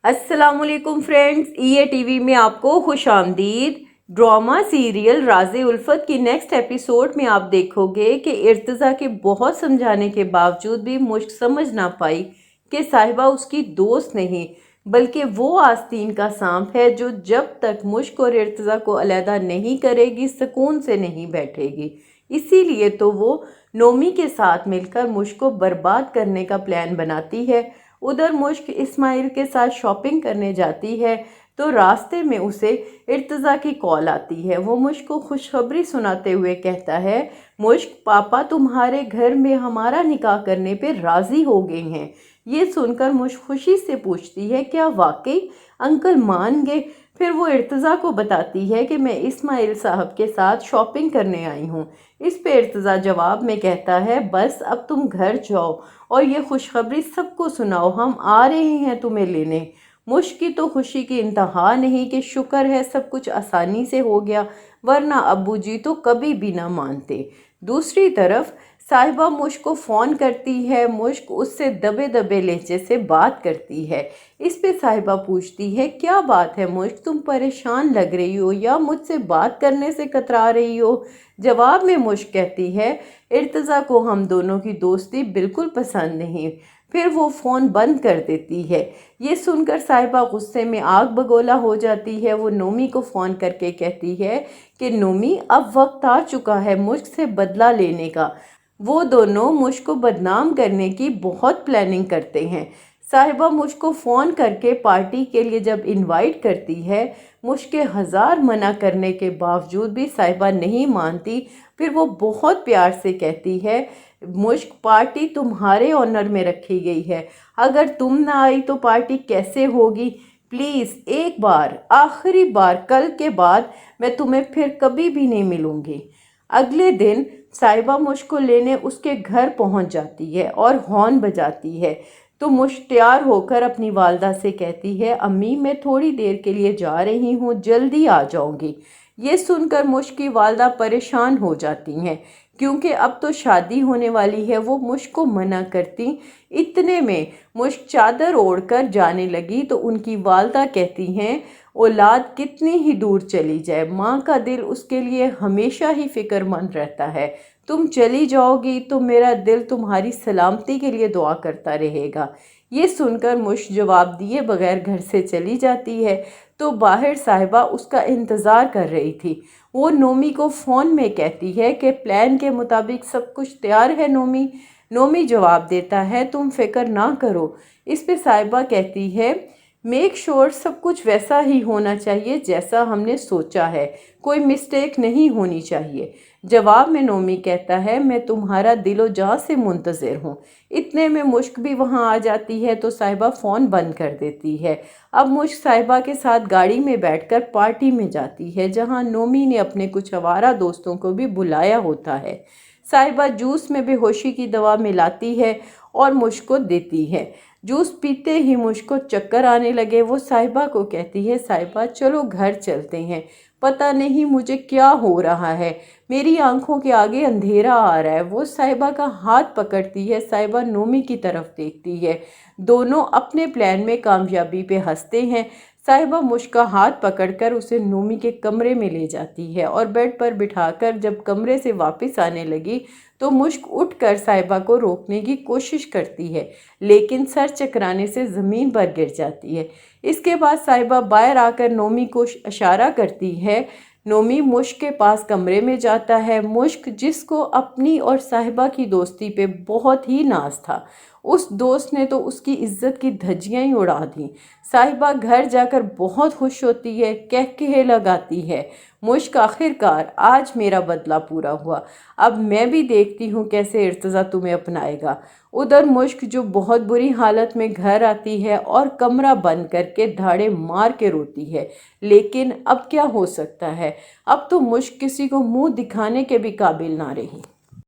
अस्सलामुअलैकुम फ्रेंड्स, ये टीवी में आपको खुश आमदीद। ड्रामा सीरियल राज़े उल्फत की नेक्स्ट एपिसोड में आप देखोगे कि इर्तज़ा के बहुत समझाने के बावजूद भी मुश्क समझ ना पाई कि साहिबा उसकी दोस्त नहीं बल्कि वो आस्तीन का सांप है जो जब तक मुश्क और इर्तज़ा को अलहदा नहीं करेगी सुकून से नहीं बैठेगी। इसीलिए तो वो नोमी के साथ मिलकर मुश्क को बर्बाद करने का प्लान बनाती है। उधर मुश्क इस्माइल के साथ शॉपिंग करने जाती है तो रास्ते में उसे इर्तज़ा की कॉल आती है। वो मुश्क को खुशखबरी सुनाते हुए कहता है, मुश्क, पापा तुम्हारे घर में हमारा निकाह करने पे राज़ी हो गए हैं। ये सुनकर मुश्क खुशी से पूछती है, क्या वाकई अंकल मान गए? फिर वो इर्तज़ा को बताती है कि मैं इस्माइल साहब के साथ शॉपिंग करने आई हूँ। इस पे इर्तज़ा जवाब में कहता है, बस अब तुम घर जाओ और ये खुशखबरी सबको सुनाओ, हम आ रहे हैं तुम्हें लेने। मुश्क की तो खुशी की इंतहा नहीं कि शुक्र है सब कुछ आसानी से हो गया, वरना अब्बू जी तो कभी भी ना मानते। दूसरी तरफ साहिबा मुश्क को फ़ोन करती है। मुश्क उससे दबे दबे लहजे से बात करती है। इस पे साहिबा पूछती है, क्या बात है मुश्क, तुम परेशान लग रही हो या मुझसे बात करने से कतरा रही हो? जवाब में मुश्क कहती है, इर्तज़ा को हम दोनों की दोस्ती बिल्कुल पसंद नहीं। फिर वो फ़ोन बंद कर देती है। ये सुनकर साहिबा गुस्से में आग बगोला हो जाती है। वो नोमी को फ़ोन करके कहती है कि नोमी, अब वक्त आ चुका है मुश्क से बदला लेने का। वो दोनों मुश्क को बदनाम करने की बहुत प्लानिंग करते हैं। साहिबा मुश्क को फ़ोन करके पार्टी के लिए जब इनवाइट करती है, मुश्क के हज़ार मना करने के बावजूद भी साहिबा नहीं मानती। फिर वो बहुत प्यार से कहती है, मुश्क, पार्टी तुम्हारे ऑनर में रखी गई है, अगर तुम ना आई तो पार्टी कैसे होगी? प्लीज़ एक बार, आखिरी बार, कल के बाद मैं तुम्हें फिर कभी भी नहीं मिलूँगी। अगले दिन साहिबा मुश्क को लेने उसके घर पहुंच जाती है और हॉर्न बजाती है तो मुश्क तैयार होकर अपनी वालदा से कहती है, अम्मी मैं थोड़ी देर के लिए जा रही हूँ, जल्दी आ जाऊँगी। ये सुनकर मुश्क की वालदा परेशान हो जाती हैं क्योंकि अब तो शादी होने वाली है। वो मुश्क को मना करती। इतने में मुश्क चादर ओढ़कर जाने लगी तो उनकी वालदा कहती हैं, औलाद कितनी ही दूर चली जाए, माँ का दिल उसके लिए हमेशा ही फिक्रमंद रहता है। तुम चली जाओगी तो मेरा दिल तुम्हारी सलामती के लिए दुआ करता रहेगा। ये सुनकर मुश्क जवाब दिए बगैर घर से चली जाती है तो बाहर साहिबा उसका इंतज़ार कर रही थी। वो नोमी को फ़ोन में कहती है कि प्लान के मुताबिक सब कुछ तैयार है नोमी। नोमी जवाब देता है, तुम फिक्र ना करो। इस पे साहिबा कहती है, मेक श्योर सब कुछ वैसा ही होना चाहिए जैसा हमने सोचा है, कोई मिस्टेक नहीं होनी चाहिए। जवाब में नोमी कहता है, मैं तुम्हारा दिलो जान से मुंतज़िर हूँ। इतने में मुश्क भी वहाँ आ जाती है तो साहिबा फ़ोन बंद कर देती है। अब मुश्क साहिबा के साथ गाड़ी में बैठकर पार्टी में जाती है जहाँ नोमी ने अपने कुछ आवारा दोस्तों को भी बुलाया होता है। साहिबा जूस में बेहोशी की दवा मिलाती है और मुश्क को देती है। जूस पीते ही मुश्क को चक्कर आने लगे। वो साहिबा को कहती है, साहिबा चलो घर चलते हैं, पता नहीं मुझे क्या हो रहा है, मेरी आंखों के आगे अंधेरा आ रहा है। वो साहिबा का हाथ पकड़ती है। साहिबा नोमी की तरफ देखती है। दोनों अपने प्लान में कामयाबी पे हंसते हैं। साहिबा मुश्क का हाथ पकड़कर उसे नोमी के कमरे में ले जाती है और बेड पर बिठाकर जब कमरे से वापस आने लगी तो मुश्क उठकर साहिबा को रोकने की कोशिश करती है लेकिन सर चकराने से ज़मीन पर गिर जाती है। इसके बाद साहिबा बाहर आकर नोमी को इशारा करती है। नोमी मुश्क के पास कमरे में जाता है। मुश्क, जिसको अपनी और साहिबा की दोस्ती पे बहुत ही नाज था, उस दोस्त ने तो उसकी इज्जत की धज्जियां ही उड़ा दी। साहिबा घर जाकर बहुत खुश होती है, कह लगाती है, मुश्क, आखिरकार आज मेरा बदला पूरा हुआ, अब मैं भी देखती हूँ कैसे इर्तज़ा तुम्हें अपनाएगा। उधर मुश्क जो बहुत बुरी हालत में घर आती है और कमरा बंद करके धाड़े मार के रोती है, लेकिन अब क्या हो सकता है, अब तो मुश्क किसी को मुंह दिखाने के भी काबिल ना रही।